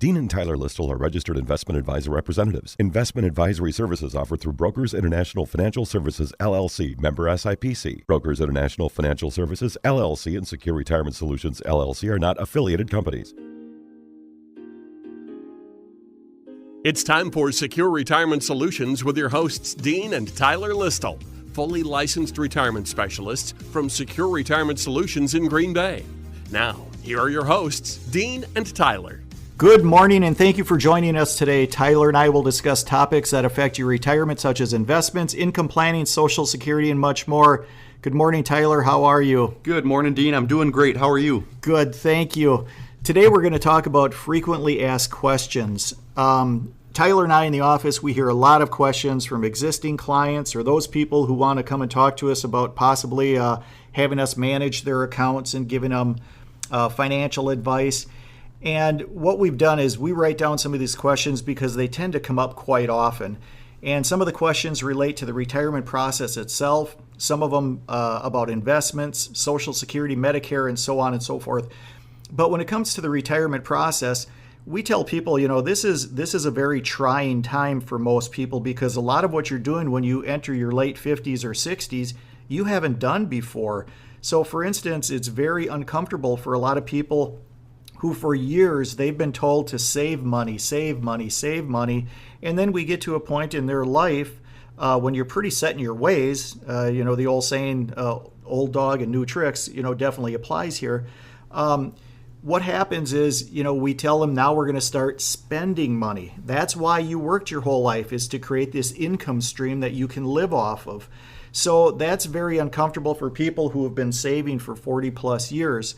Dean and Tyler Listle are registered investment advisor representatives. Investment advisory services offered through Brokers International Financial Services, LLC, member SIPC. Brokers International Financial Services, LLC, and Secure Retirement Solutions, LLC are not affiliated companies. It's time for Secure Retirement Solutions with your hosts, Dean and Tyler Listle, fully licensed retirement specialists from Secure Retirement Solutions in Green Bay. Now, here are your hosts, Dean and Tyler. Good morning, and thank you for joining us today. Tyler and I will discuss topics that affect your retirement, such as investments, income planning, Social Security, and much more. Good morning, Tyler. How are you? Good morning, Dean. I'm doing great. How are you? Good, thank you. Today we're going to talk about frequently asked questions. Tyler and I in the office, we hear a lot of questions from existing clients or those people who want to come and talk to us about possibly having us manage their accounts and giving them financial advice. And what we've done is we write down some of these questions because they tend to come up quite often. And some of the questions relate to the retirement process itself, some of them about investments, Social Security, Medicare, and so on and so forth. But when it comes to the retirement process, we tell people, this is a very trying time for most people because a lot of what you're doing when you enter your late 50s or 60s, you haven't done before. So for instance, it's very uncomfortable for a lot of people who for years they've been told to save money, save money, save money. And then we get to a point in their life when you're pretty set in your ways, the old saying, old dog and new tricks, definitely applies here. What happens is, we tell them now we're going to start spending money. That's why you worked your whole life, is to create this income stream that you can live off of. So that's very uncomfortable for people who have been saving for 40 plus years.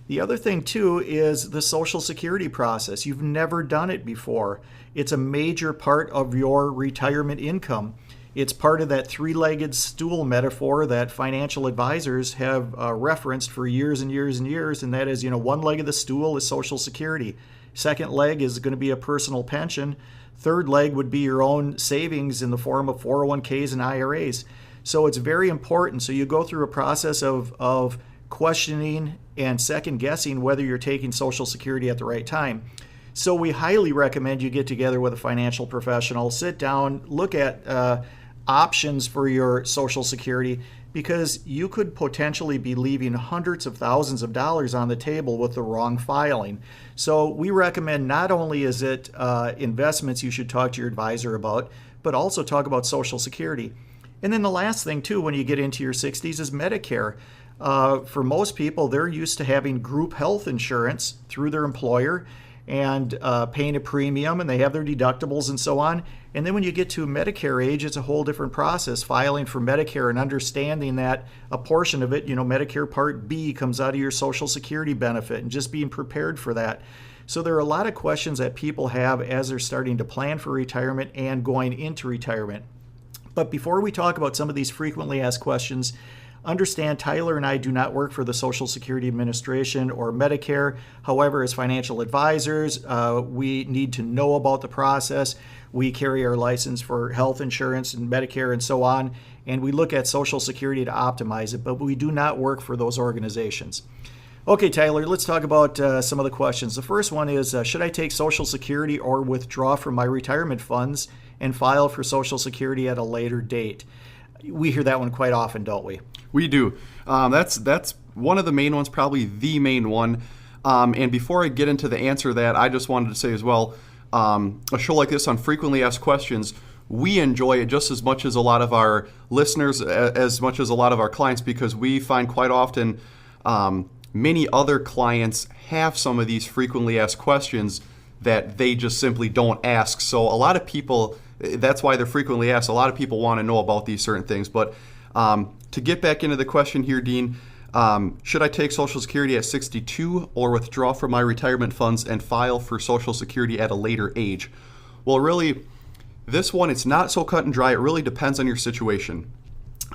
The other thing too is the Social Security process. You've never done it before. It's a major part of your retirement income. It's part of that three-legged stool metaphor that financial advisors have referenced for years and years and years, and that is, one leg of the stool is Social Security. Second leg is going to be a personal pension. Third leg would be your own savings in the form of 401ks and IRAs. So it's very important. So you go through a process of questioning and second-guessing whether you're taking Social Security at the right time. So we highly recommend you get together with a financial professional, sit down, look at options for your Social Security, because you could potentially be leaving hundreds of thousands of dollars on the table with the wrong filing. So we recommend not only is it investments you should talk to your advisor about, but also talk about Social Security. And then the last thing too, when you get into your 60s, is Medicare. For most people, they're used to having group health insurance through their employer and paying a premium, and they have their deductibles and so on. And then when you get to Medicare age, it's a whole different process, filing for Medicare and understanding that a portion of it, Medicare Part B comes out of your Social Security benefit, and just being prepared for that. So there are a lot of questions that people have as they're starting to plan for retirement and going into retirement. But before we talk about some of these frequently asked questions, understand Tyler and I do not work for the Social Security Administration or Medicare. However, as financial advisors, we need to know about the process. We carry our license for health insurance and Medicare and so on, and we look at Social Security to optimize it, but we do not work for those organizations. Okay, Tyler, let's talk about some of the questions. The first one is, should I take Social Security or withdraw from my retirement funds and file for Social Security at a later date? We hear that one quite often, don't we? We do. That's one of the main ones, probably the main one. And before I get into the answer to that, I just wanted to say as well, a show like this on frequently asked questions, we enjoy it just as much as a lot of our listeners, as much as a lot of our clients, because we find quite often many other clients have some of these frequently asked questions that they just simply don't ask. So a lot of people, that's why they're frequently asked. A lot of people want to know about these certain things. But to get back into the question here, Dean, should I take Social Security at 62 or withdraw from my retirement funds and file for Social Security at a later age? Well, really, this one, it's not so cut and dry. It really depends on your situation.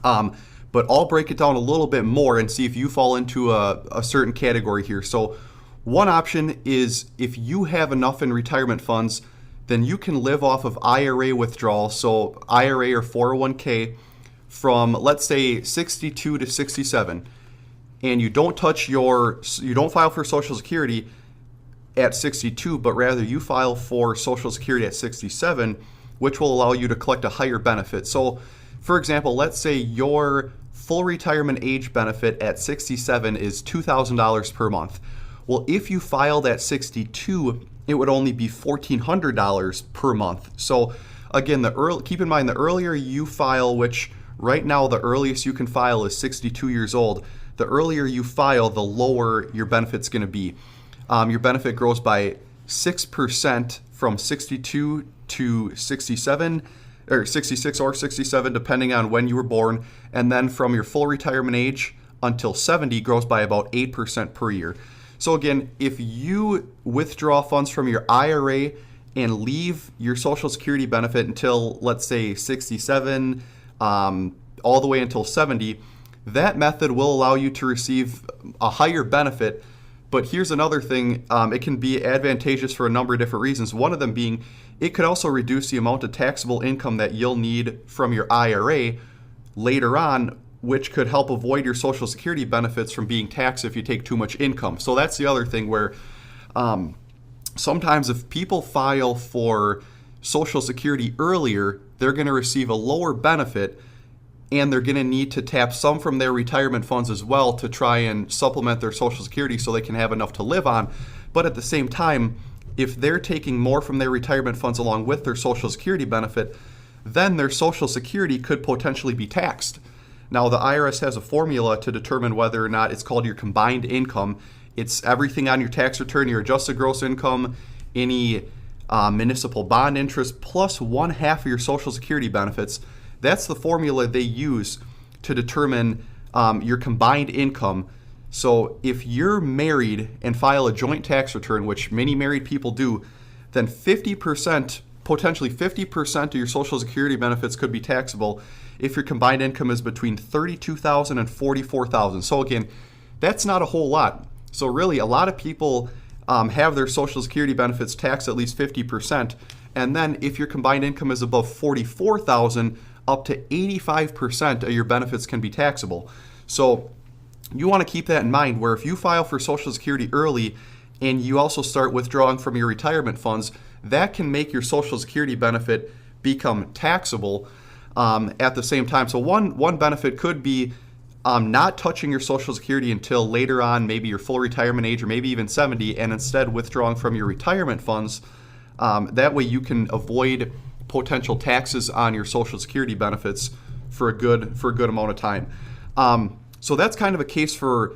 But I'll break it down a little bit more and see if you fall into a certain category here. So one option is if you have enough in retirement funds, then you can live off of IRA withdrawal. So IRA or 401k from, let's say, 62 to 67. And you don't file for Social Security, at 62, but rather you file for Social Security at 67, which will allow you to collect a higher benefit. So, for example, let's say your full retirement age benefit at 67 is $2,000 per month. Well, if you filed at 62, it would only be $1,400 per month. So, again, keep in mind the earlier you file, which right now the earliest you can file is 62 years old. The earlier you file, the lower your benefit's going to be. Your benefit grows by 6% from 62 to 67, or 66 or 67, depending on when you were born. And then from your full retirement age until 70 grows by about 8% per year. So again, if you withdraw funds from your IRA and leave your Social Security benefit until, let's say, 67, all the way until 70, that method will allow you to receive a higher benefit. But here's another thing, it can be advantageous for a number of different reasons. One of them being, it could also reduce the amount of taxable income that you'll need from your IRA later on, which could help avoid your Social Security benefits from being taxed if you take too much income. So that's the other thing where sometimes if people file for Social Security earlier, they're going to receive a lower benefit, and they're going to need to tap some from their retirement funds as well to try and supplement their Social Security so they can have enough to live on. But at the same time, if they're taking more from their retirement funds along with their Social Security benefit, then their Social Security could potentially be taxed. Now, the IRS has a formula to determine whether or not it's called your combined income. It's everything on your tax return, your adjusted gross income, any municipal bond interest, plus 1/2 of your Social Security benefits. That's the formula they use to determine your combined income. So if you're married and file a joint tax return, which many married people do, then 50%, potentially 50% of your Social Security benefits could be taxable if your combined income is between $32,000 and $44,000. So again, that's not a whole lot. So really, a lot of people have their Social Security benefits taxed at least 50%. And then if your combined income is above $44,000, up to 85% of your benefits can be taxable. So you want to keep that in mind, where if you file for Social Security early and you also start withdrawing from your retirement funds, that can make your Social Security benefit become taxable at the same time. So one benefit could be not touching your Social Security until later on, maybe your full retirement age or maybe even 70, and instead withdrawing from your retirement funds. That way you can avoid potential taxes on your Social Security benefits for a good amount of time. So that's kind of a case for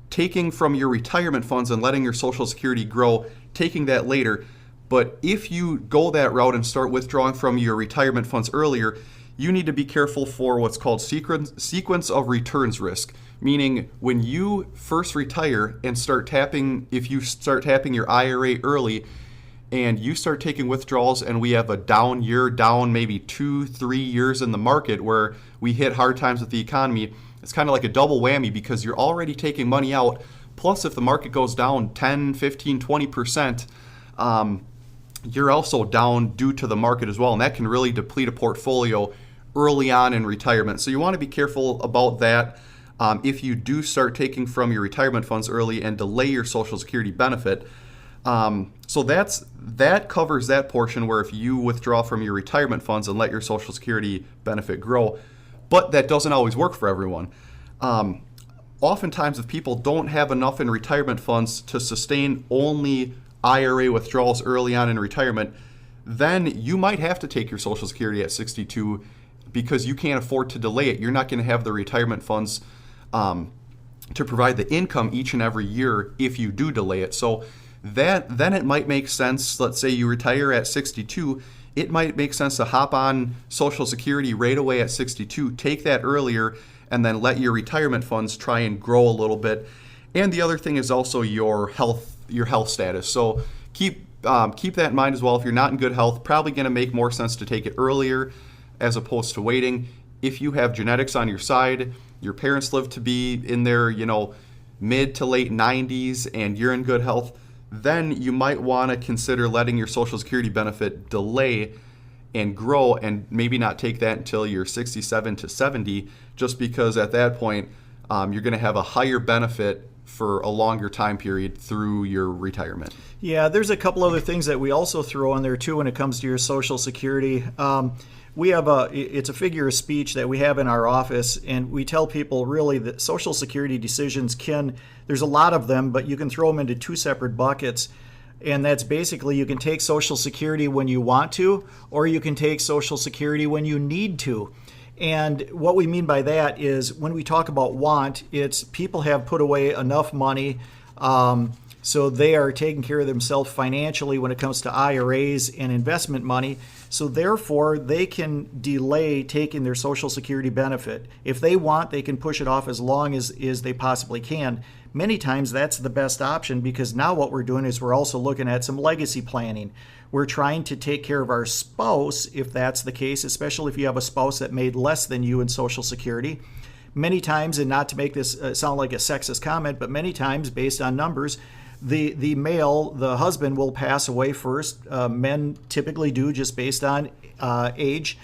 taking from your retirement funds and letting your Social Security grow, taking that later. But if you go that route and start withdrawing from your retirement funds earlier, you need to be careful for what's called sequence of returns risk. Meaning when you first retire and if you start tapping your IRA early, and you start taking withdrawals and we have a down year, down maybe 2-3 years in the market where we hit hard times with the economy, it's kind of like a double whammy because you're already taking money out. Plus, if the market goes down 10, 15, 20%, you're also down due to the market as well. And that can really deplete a portfolio early on in retirement. So you want to be careful about that if you do start taking from your retirement funds early and delay your Social Security benefit. So that covers that portion where if you withdraw from your retirement funds and let your Social Security benefit grow, but that doesn't always work for everyone. Oftentimes, if people don't have enough in retirement funds to sustain only IRA withdrawals early on in retirement, then you might have to take your Social Security at 62 because you can't afford to delay it. You're not going to have the retirement funds to provide the income each and every year if you do delay it. So then it might make sense, let's say you retire at 62, it might make sense to hop on Social Security right away at 62, take that earlier, and then let your retirement funds try and grow a little bit. And the other thing is also your health status. So keep that in mind as well. If you're not in good health, probably going to make more sense to take it earlier as opposed to waiting. If you have genetics on your side, your parents live to be in their mid to late 90s, and you're in good health, then you might want to consider letting your Social Security benefit delay and grow and maybe not take that until you're 67 to 70, just because at that point you're going to have a higher benefit for a longer time period through your retirement. Yeah, there's a couple other things that we also throw in there too when it comes to your Social Security. We have it's a figure of speech that we have in our office, and we tell people really that Social Security decisions there's a lot of them, but you can throw them into two separate buckets. And that's basically you can take Social Security when you want to, or you can take Social Security when you need to. And what we mean by that is when we talk about want, it's people have put away enough money so they are taking care of themselves financially when it comes to IRAs and investment money. So therefore, they can delay taking their Social Security benefit. If they want, they can push it off as long as they possibly can. Many times that's the best option because now what we're doing is we're also looking at some legacy planning. We're trying to take care of our spouse, if that's the case, especially if you have a spouse that made less than you in Social Security. Many times, and not to make this sound like a sexist comment, but many times, based on numbers, the male, the husband, will pass away first. Men typically do just based on age.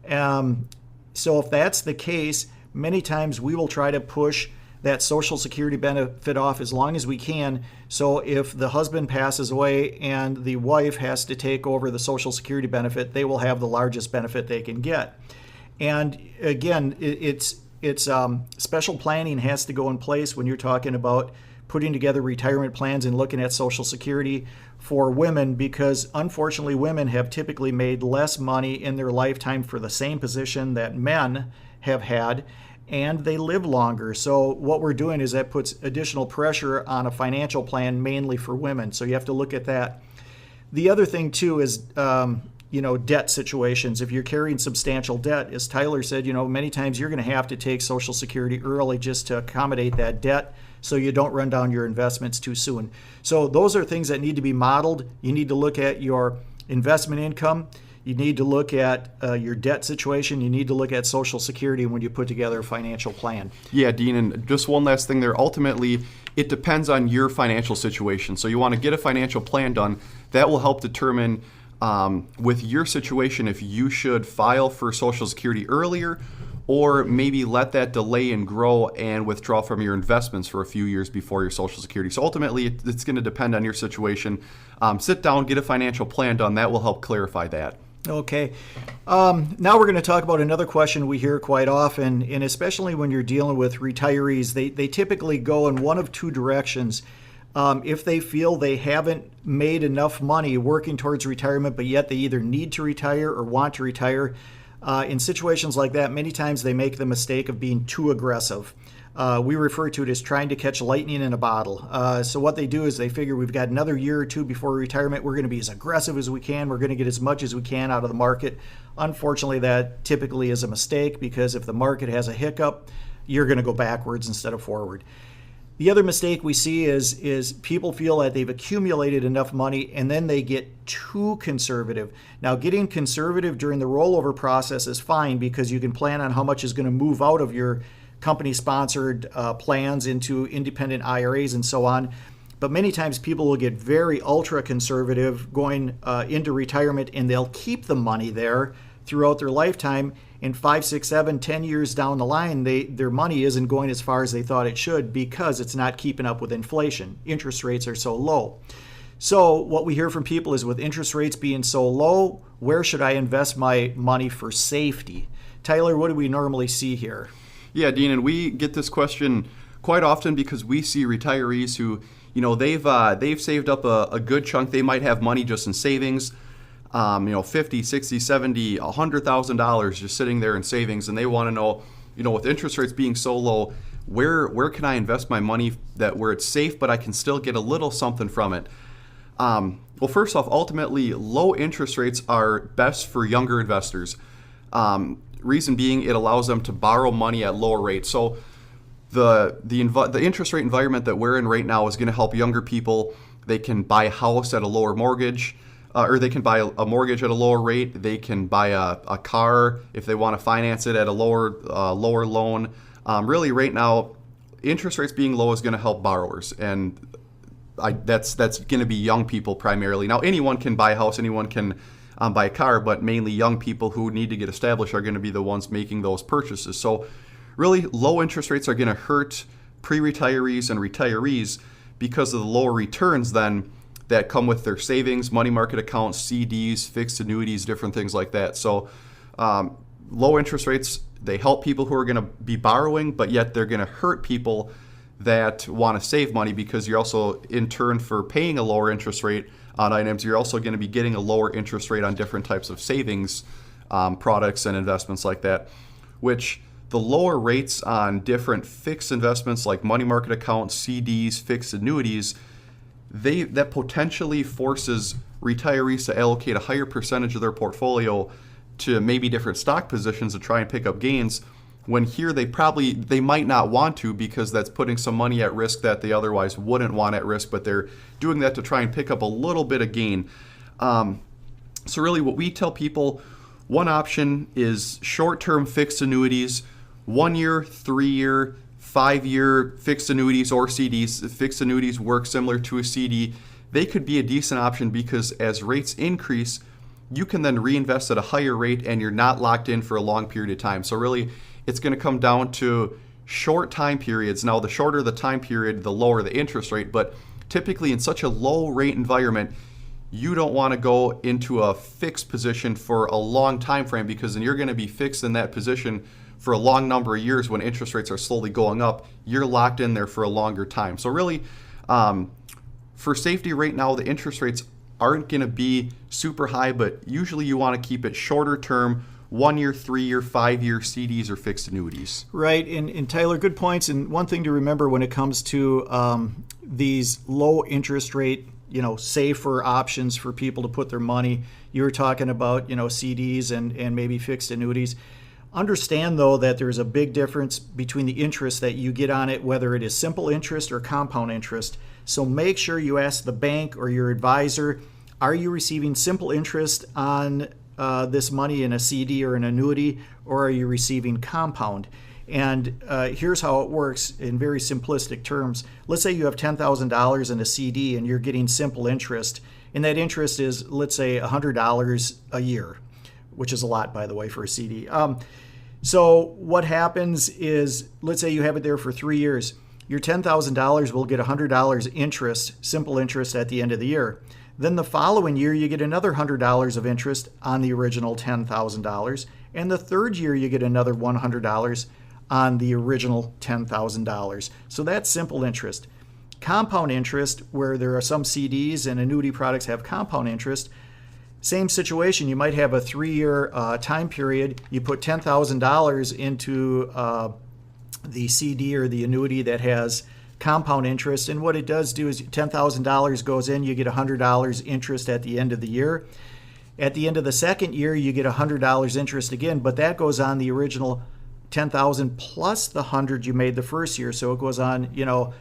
So if that's the case, many times we will try to push that Social Security benefit off as long as we can. So if the husband passes away and the wife has to take over the Social Security benefit, they will have the largest benefit they can get. And again, it's special planning has to go in place when you're talking about putting together retirement plans and looking at Social Security for women, because unfortunately women have typically made less money in their lifetime for the same position that men have had, and they live longer. So what we're doing is that puts additional pressure on a financial plan mainly for women. So you have to look at that. The other thing too is debt situations. If you're carrying substantial debt, as Tyler said, many times you're going to have to take Social Security early just to accommodate that debt so you don't run down your investments too soon. So those are things that need to be modeled. You need to look at your investment income. You need to look at your debt situation. You need to look at Social Security when you put together a financial plan. Yeah, Dean, and just one last thing there. Ultimately, it depends on your financial situation. So you want to get a financial plan done. That will help determine with your situation if you should file for Social Security earlier or maybe let that delay and grow and withdraw from your investments for a few years before your Social Security. So ultimately, it's going to depend on your situation. Sit down, get a financial plan done. That will help clarify that. Okay. Now we're going to talk about another question we hear quite often, and especially when you're dealing with retirees, they typically go in one of two directions. If they feel they haven't made enough money working towards retirement, but yet they either need to retire or want to retire, in situations like that, many times they make the mistake of being too aggressive. We refer to it as trying to catch lightning in a bottle. So what they do is they figure we've got another year or two before retirement. We're going to be as aggressive as we can. We're going to get as much as we can out of the market. Unfortunately, that typically is a mistake because if the market has a hiccup, you're going to go backwards instead of forward. The other mistake we see is people feel that they've accumulated enough money and then they get too conservative. Now, getting conservative during the rollover process is fine because you can plan on how much is going to move out of your company-sponsored plans into independent IRAs and so on. But many times people will get very ultra-conservative going into retirement, and they'll keep the money there throughout their lifetime. In 5, 6, 7, 10 years down the line, their money isn't going as far as they thought it should because it's not keeping up with inflation. Interest rates are so low. So what we hear from people is with interest rates being so low, where should I invest my money for safety? Tyler, what do we normally see here? Yeah, Dean, and we get this question quite often because we see retirees who, they've saved up a good chunk. They might have money just in savings, $50, $60, $70, $100,000 just sitting there in savings, and they want to know, with interest rates being so low, where can I invest my money where it's safe, but I can still get a little something from it? Well, first off, ultimately, low interest rates are best for younger investors. Reason being, it allows them to borrow money at lower rates. So the interest rate environment that we're in right now is going to help younger people. They can buy a house at a lower mortgage, or they can buy a mortgage at a lower rate. They can buy a car if they want to finance it at a lower loan. Really, right now, interest rates being low is going to help borrowers, and that's going to be young people primarily. Now, anyone can buy a house, anyone can buy a car, but mainly young people who need to get established are going to be the ones making those purchases. So really, low interest rates are going to hurt pre-retirees and retirees because of the lower returns then that come with their savings, money market accounts, CDs, fixed annuities, different things like that. So low interest rates, they help people who are going to be borrowing, but yet they're going to hurt people that want to save money, because you're also, in turn, for paying a lower interest rate on items, you're also going to be getting a lower interest rate on different types of savings products and investments like that, which the lower rates on different fixed investments like money market accounts, CDs, fixed annuities, that potentially forces retirees to allocate a higher percentage of their portfolio to maybe different stock positions to try and pick up gains, when here they might not want to, because that's putting some money at risk that they otherwise wouldn't want at risk, but they're doing that to try and pick up a little bit of gain. So really what we tell people, one option is short-term fixed annuities, 1 year, 3 year, 5 year fixed annuities or CDs. Fixed annuities work similar to a CD. They could be a decent option because as rates increase, you can then reinvest at a higher rate and you're not locked in for a long period of time. So really, it's going to come down to short time periods. Now, the shorter the time period, the lower the interest rate, but typically in such a low rate environment, you don't want to go into a fixed position for a long time frame, because then you're going to be fixed in that position for a long number of years. When interest rates are slowly going up, you're locked in there for a longer time. So really, for safety right now, the interest rates aren't going to be super high, but usually you want to keep it shorter term, 1 year, 3 year, 5 year CDs or fixed annuities. Right, and Tyler, good points. And one thing to remember when it comes to these low interest rate, safer options for people to put their money. You were talking about, CDs and maybe fixed annuities. Understand, though, that there's a big difference between the interest that you get on it, whether it is simple interest or compound interest. So make sure you ask the bank or your advisor, are you receiving simple interest on this money in a CD or an annuity, or are you receiving compound? And here's how it works in very simplistic terms. Let's say you have $10,000 in a CD and you're getting simple interest, and that interest is, let's say, $100 a year, which is a lot, by the way, for a CD. So what happens is, let's say you have it there for 3 years. Your $10,000 will get $100 interest, simple interest, at the end of the year. Then the following year, you get another $100 of interest on the original $10,000. And the third year, you get another $100 on the original $10,000. So that's simple interest. Compound interest, where there are some CDs and annuity products have compound interest, same situation. You might have a 3-year time period. You put $10,000 into the CD or the annuity that has compound interest, and what it does do is $10,000 goes in, you get $100 interest at the end of the year. At the end of the second year, you get $100 interest again, but that goes on the original $10,000 plus the $100 you made the first year. So it goes on, the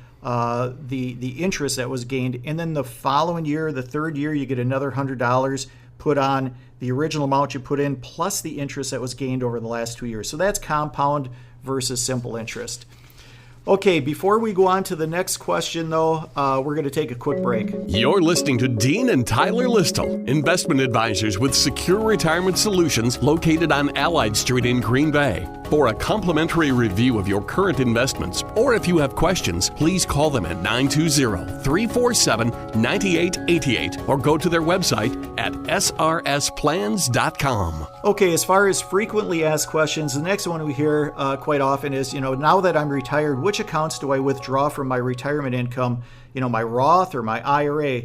interest that was gained, and then the following year, the third year, you get another $100 put on the original amount you put in plus the interest that was gained over the last 2 years. So that's compound versus simple interest. Okay, before we go on to the next question, though, we're going to take a quick break. You're listening to Dean and Tyler Listle, investment advisors with Secure Retirement Solutions, located on Allied Street in Green Bay. For a complimentary review of your current investments, or if you have questions, please call them at 920-347-9888 or go to their website at srsplans.com. Okay, as far as frequently asked questions, the next one we hear quite often is, now that I'm retired, which accounts do I withdraw from my retirement income? My Roth or my IRA?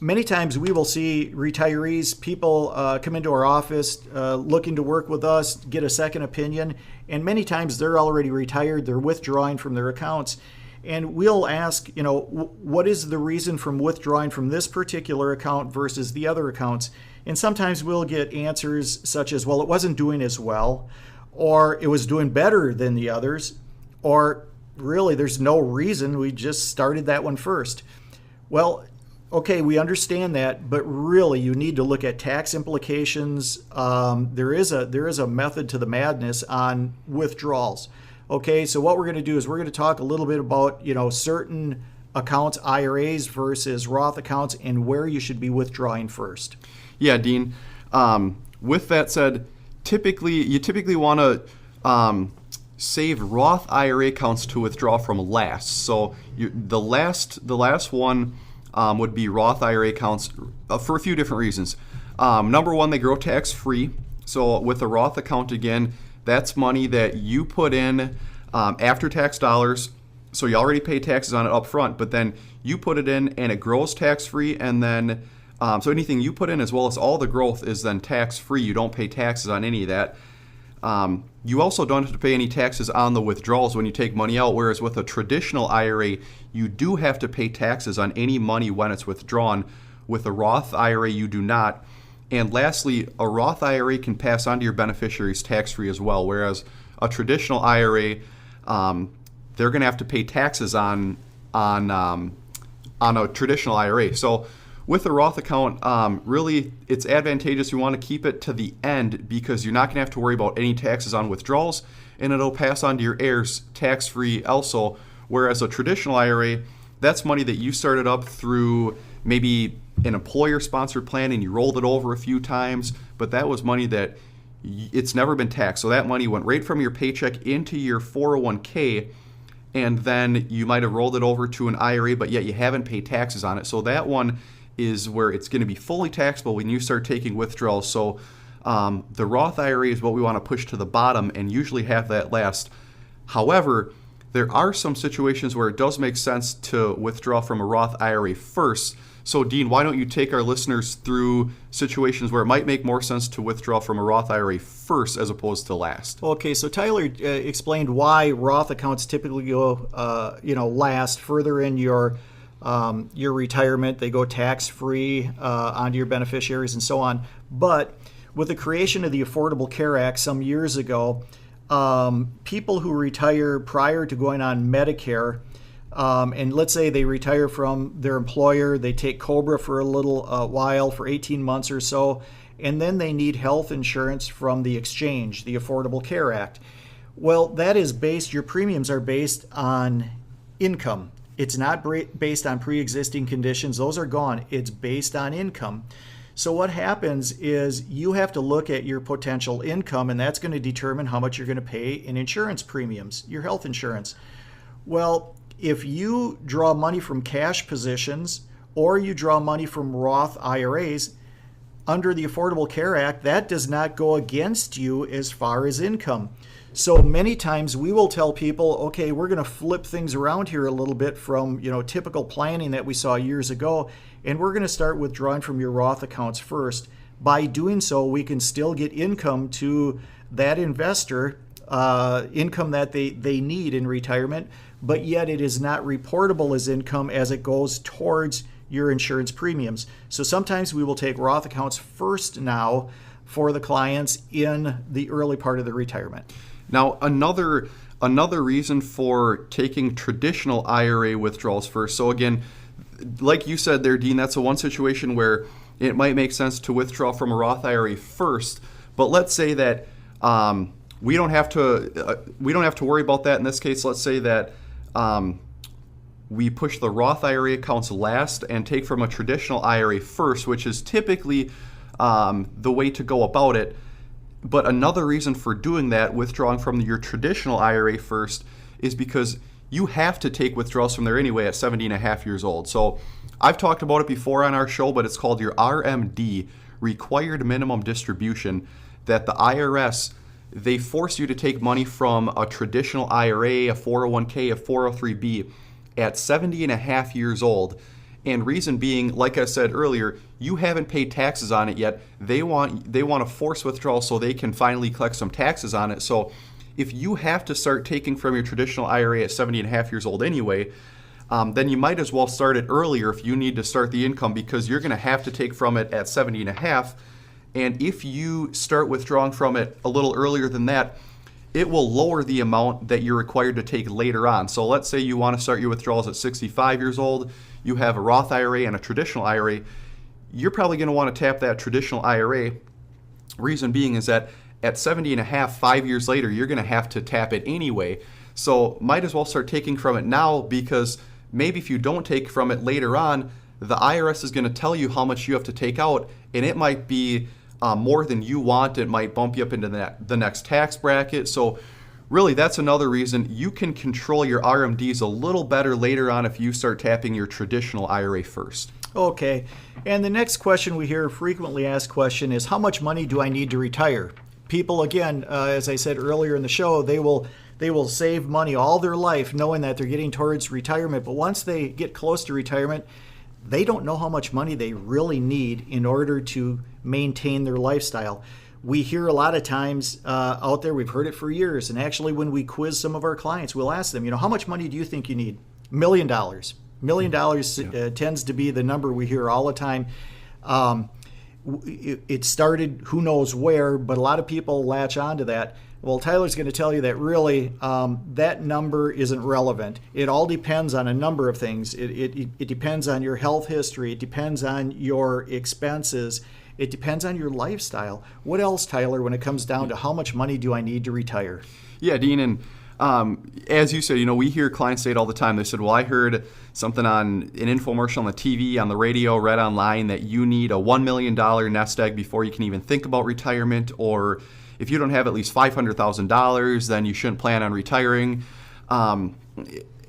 Many times we will see retirees, people come into our office looking to work with us, get a second opinion, and many times they're already retired, they're withdrawing from their accounts. And we'll ask, what is the reason from withdrawing from this particular account versus the other accounts? And sometimes we'll get answers such as, well, it wasn't doing as well, or it was doing better than the others, or really there's no reason, we just started that one first. Well, okay, we understand that, but really you need to look at tax implications. There is a method to the madness on withdrawals. Okay, so what we're going to do is we're going to talk a little bit about, certain accounts, IRAs versus Roth accounts, and where you should be withdrawing first. Yeah, Dean. With that said, you typically want to save Roth IRA accounts to withdraw from last. So the last one would be Roth IRA accounts for a few different reasons. Number one, they grow tax-free. So with a Roth account, again, that's money that you put in after tax dollars. So you already pay taxes on it up front, but then you put it in and it grows tax-free, and then so anything you put in as well as all the growth is then tax-free. You don't pay taxes on any of that. You also don't have to pay any taxes on the withdrawals when you take money out, whereas with a traditional IRA, you do have to pay taxes on any money when it's withdrawn. With a Roth IRA, you do not. And lastly, a Roth IRA can pass on to your beneficiaries tax-free as well, whereas a traditional IRA, they're going to have to pay taxes on a traditional IRA. So with a Roth account, really it's advantageous. You want to keep it to the end because you're not going to have to worry about any taxes on withdrawals, and it'll pass on to your heirs tax-free also. Whereas a traditional IRA, that's money that you started up through maybe an employer-sponsored plan and you rolled it over a few times, but that was money that it's never been taxed. So that money went right from your paycheck into your 401k, and then you might have rolled it over to an IRA, but yet you haven't paid taxes on it. So that one is where it's going to be fully taxable when you start taking withdrawals. So the Roth IRA is what we want to push to the bottom and usually have that last. However, there are some situations where it does make sense to withdraw from a Roth IRA first. So Dean, why don't you take our listeners through situations where it might make more sense to withdraw from a Roth IRA first as opposed to last? Okay, so Tyler explained why Roth accounts typically go, last further in your retirement. They go tax-free onto your beneficiaries and so on. But with the creation of the Affordable Care Act some years ago, people who retire prior to going on Medicare, and let's say they retire from their employer, they take COBRA for a little while, for 18 months or so, and then they need health insurance from the exchange, the Affordable Care Act. Well, that is your premiums are based on income. It's not based on pre-existing conditions. Those are gone. It's based on income. So what happens is you have to look at your potential income, and that's going to determine how much you're going to pay in insurance premiums, your health insurance. Well, if you draw money from cash positions or you draw money from Roth IRAs, under the Affordable Care Act, that does not go against you as far as income. So many times we will tell people, okay, we're going to flip things around here a little bit from, typical planning that we saw years ago, and we're going to start withdrawing from your Roth accounts first. By doing so, we can still get income to that investor, income that they need in retirement, but yet it is not reportable as income as it goes towards your insurance premiums. So sometimes we will take Roth accounts first now for the clients in the early part of the retirement. Now, another reason for taking traditional IRA withdrawals first. So again, like you said there, Dean, that's the one situation where it might make sense to withdraw from a Roth IRA first. But let's say that we don't have to worry about that in this case. Let's say that we push the Roth IRA accounts last and take from a traditional IRA first, which is typically the way to go about it. But another reason for doing that, withdrawing from your traditional IRA first, is because you have to take withdrawals from there anyway at 70 and a half years old. So I've talked about it before on our show, but it's called your RMD, Required Minimum Distribution, that the IRS, they force you to take money from a traditional IRA, a 401k, a 403b at 70 and a half years old. And reason being, like I said earlier, you haven't paid taxes on it yet. They want to force withdrawal so they can finally collect some taxes on it. So if you have to start taking from your traditional IRA at 70 and a half years old anyway, then you might as well start it earlier if you need to start the income, because you're going to have to take from it at 70 and a half. And if you start withdrawing from it a little earlier than that, it will lower the amount that you're required to take later on. So let's say you want to start your withdrawals at 65 years old, you have a Roth IRA and a traditional IRA, you're probably going to want to tap that traditional IRA. Reason being is that at 70 and a half, 5 years later, you're going to have to tap it anyway. So might as well start taking from it now, because maybe if you don't take from it later on, the IRS is going to tell you how much you have to take out, and it might be more than you want. It might bump you up into the next tax bracket. So really that's another reason you can control your RMDs a little better later on if you start tapping your traditional IRA first. Okay. And the next question we hear, frequently asked question, is how much money do I need to retire? People, again, as I said earlier in the show, they will save money all their life knowing that they're getting towards retirement. But once they get close to retirement, they don't know how much money they really need in order to maintain their lifestyle. We hear a lot of times out there, we've heard it for years, and actually when we quiz some of our clients, we'll ask them, how much money do you think you need? $1 million. $1 million tends to be the number we hear all the time. It started who knows where, but a lot of people latch onto that. Well, Tyler's going to tell you that really that number isn't relevant. It all depends on a number of things. It depends on your health history. It depends on your expenses. It depends on your lifestyle. What else, Tyler, when it comes down to how much money do I need to retire? Yeah, Dean, and as you said, we hear clients say it all the time. They said, well, I heard something on an infomercial on the TV, on the radio, read online that you need a $1 million nest egg before you can even think about retirement, or if you don't have at least $500,000, then you shouldn't plan on retiring.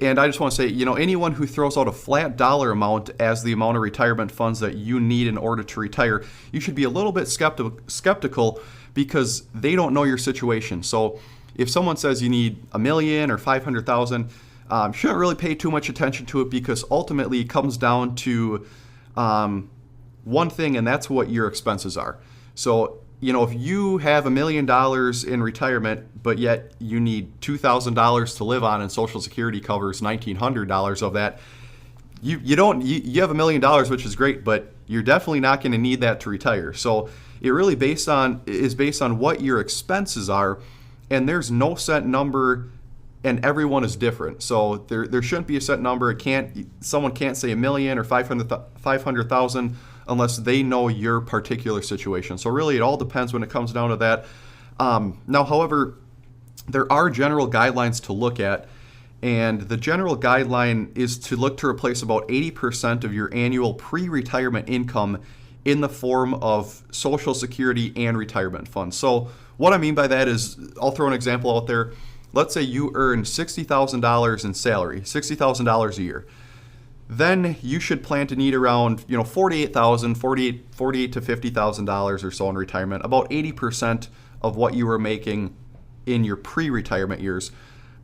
And I just want to say, anyone who throws out a flat dollar amount as the amount of retirement funds that you need in order to retire, you should be a little bit skeptical because they don't know your situation. So if someone says you need $1 million or $500,000, shouldn't really pay too much attention to it, because ultimately it comes down to one thing, and that's what your expenses are. So if you have $1 million in retirement, but yet you need $2,000 to live on and Social Security covers $1,900 of that, you have $1 million, which is great, but you're definitely not going to need that to retire. So it really is based on what your expenses are, and there's no set number, and everyone is different. So there shouldn't be a set number. Someone can't say $1 million or 500,000 unless they know your particular situation. So really, it all depends when it comes down to that. Now, however, there are general guidelines to look at, and the general guideline is to look to replace about 80% of your annual pre-retirement income in the form of Social Security and retirement funds. So what I mean by that is, I'll throw an example out there. Let's say you earn $60,000 in salary, $60,000 a year. Then you should plan to need around $48,000 to $50,000 or so in retirement, about 80% of what you were making in your pre-retirement years.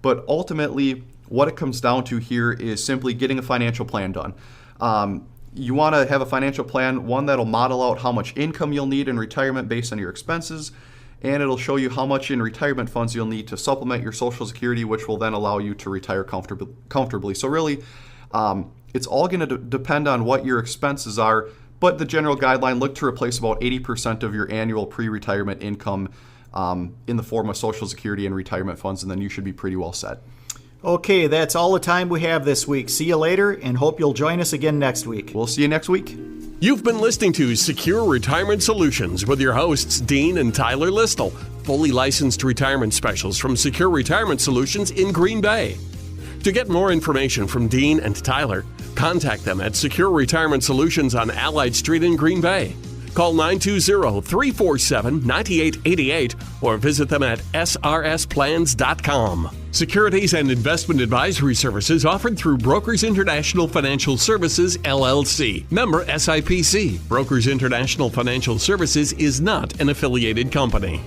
But ultimately, what it comes down to here is simply getting a financial plan done. You want to have a financial plan, one that'll model out how much income you'll need in retirement based on your expenses, and it'll show you how much in retirement funds you'll need to supplement your Social Security, which will then allow you to retire comfortably. So really, it's all going to depend on what your expenses are, but the general guideline, look to replace about 80% of your annual pre-retirement income in the form of Social Security and retirement funds, and then you should be pretty well set. Okay, that's all the time we have this week. See you later, and hope you'll join us again next week. We'll see you next week. You've been listening to Secure Retirement Solutions with your hosts, Dean and Tyler Listle, fully licensed retirement specialists from Secure Retirement Solutions in Green Bay. To get more information from Dean and Tyler, contact them at Secure Retirement Solutions on Allied Street in Green Bay. Call 920-347-9888 or visit them at srsplans.com. Securities and investment advisory services offered through Brokers International Financial Services, LLC. Member SIPC. Brokers International Financial Services is not an affiliated company.